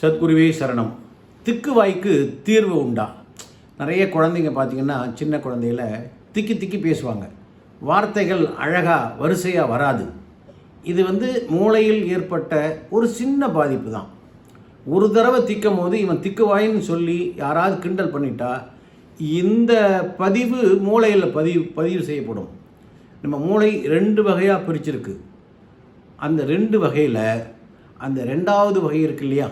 சத்குருவே சரணம். திக்குவாய்க்கு தீர்வு உண்டா? நிறைய குழந்தைங்க பார்த்திங்கன்னா சின்ன குழந்தையில திக்கி திக்கி பேசுவாங்க. வார்த்தைகள் அழகாக வரிசையாக வராது. இது மூளையில் ஏற்பட்ட ஒரு சின்ன பாதிப்பு தான். ஒரு தடவை திக்கும் போது இவன் திக்குவாயின்னு சொல்லி யாராவது கிண்டல் பண்ணிட்டா இந்த பதிவு மூளையில் பதிவு செய்யப்படும். நம்ம மூளை 2 வகையாக பிரிச்சிருக்கு. அந்த 2 வகையில் அந்த 2வது வகை இருக்கு இல்லையா,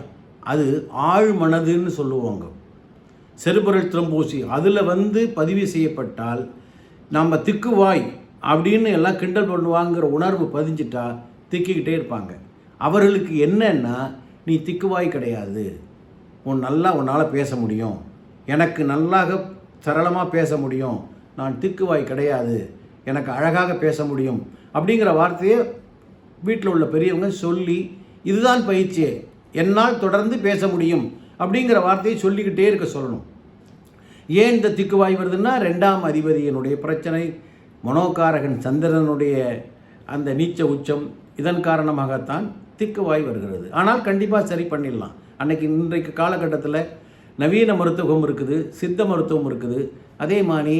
அது ஆழ் மனதுன்னு சொல்லுவாங்க. செரிப்ரல் த்ரம்போசி அதில் பதிவு செய்யப்பட்டால் நம்ம திக்குவாய் அப்படின்னு எல்லாம் கிண்டல் பண்ணுவாங்கிற உணர்வு பதிஞ்சிட்டா திக்கிக்கிட்டே இருப்பாங்க. அவர்களுக்கு என்னன்னா, நீ திக்குவாய் கிடையாது, உன்னால் பேச முடியும், எனக்கு நல்லாக சரளமாக பேச முடியும், நான் திக்குவாய் கிடையாது, எனக்கு அழகாக பேச முடியும் அப்படிங்கிற வார்த்தையை வீட்டில் உள்ள பெரியவங்க சொல்லி, இதுதான் பயிற்சியே, என்னால் தொடர்ந்து பேச முடியும் அப்படிங்கிற வார்த்தையை சொல்லிக்கிட்டே இருக்க சொல்லணும். ஏன் இந்த திக்குவாய் வருதுன்னா, 2ஆம் அதிபதியினுடைய பிரச்சனை, மனோகாரகன் சந்திரனுடைய அந்த நீச்ச உச்சம், இதன் காரணமாகத்தான் திக்குவாய் வருகிறது. ஆனால் கண்டிப்பாக சரி பண்ணிடலாம். இன்றைக்கு காலகட்டத்தில் நவீன மருத்துவம் இருக்குது, சித்த மருத்துவம் இருக்குது, அதே மாதிரி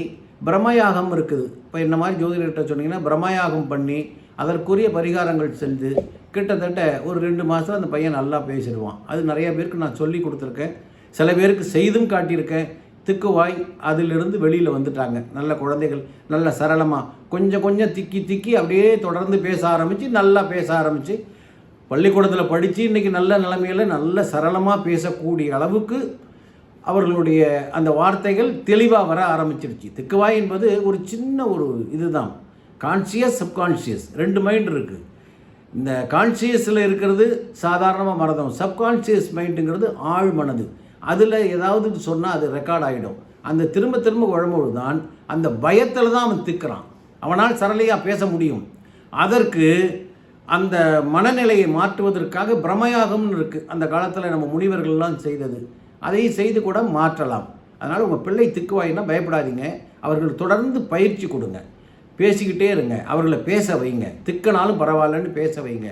பிரம்மயாகம் இருக்குது. இப்போ என்ன மாதிரி ஜோதிடர்கிட்ட சொன்னீங்கன்னா பிரம்மயாகம் பண்ணி அதற்குரிய பரிகாரங்கள் செஞ்சு கிட்டத்தட்ட ஒரு 2 மாதம் அந்த பையன் நல்லா பேசிடுவான். அது நிறைய பேருக்கு நான் சொல்லி கொடுத்துருக்கேன், சில பேருக்கு செய்தும் காட்டியிருக்கேன். திக்குவாய் அதிலிருந்து வெளியில் வந்துட்டாங்க. நல்ல குழந்தைகள் நல்ல சரளமாக கொஞ்சம் கொஞ்சம் திக்கி அப்படியே தொடர்ந்து பேச ஆரம்பித்து, நல்லா பேச ஆரம்பித்து, பள்ளிக்கூடத்தில் படித்து இன்றைக்கி நல்ல நிலைமையில் நல்ல சரளமாக பேசக்கூடிய அளவுக்கு அவர்களுடைய அந்த வார்த்தைகள் தெளிவாக வர ஆரம்பிச்சிருச்சு. திக்குவாய் என்பது ஒரு சின்ன ஒரு இதுதான். கான்சியஸ், சப்கான்ஷியஸ் 2 மைண்ட் இருக்குது. இந்த கான்சியஸில் இருக்கிறது சாதாரணமாக மறந்தோம். சப்கான்ஷியஸ் மைண்டுங்கிறது ஆழ் மனது. அதில் ஏதாவது சொன்னால் அது ரெக்கார்ட் ஆகிடும். அந்த திரும்ப உழம்பொழுது தான் அந்த பயத்தில் தான் அவன் திக்கிறான். அவனால் சரளையாக பேச முடியும். அதற்கு அந்த மனநிலையை மாற்றுவதற்காக பிரம்மயாகம்னு இருக்குது. அந்த காலத்தில் நம்ம முனிவர்கள்லாம் செய்தது, அதை செய்து கூட மாற்றலாம். அதனால் உங்கள் பிள்ளை திக்குவாயின்னா பயப்படாதீங்க. அவர்கள் தொடர்ந்து பயிற்சி கொடுங்க, பேசிக்கிட்டே இருங்க, அவர்களை பேச வைங்க. திக்கனாலும் பரவாயில்லன்னு பேச வைங்க.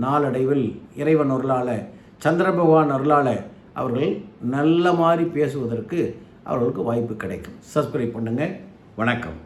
நாளடைவில் இறைவன் அருளால், சந்திர பகவான் அருளால் அவர்கள் நல்ல மாதிரி பேசுவதற்கு அவர்களுக்கு வாய்ப்பு கிடைக்கும். சப்ஸ்கிரைப் பண்ணுங்கள். வணக்கம்.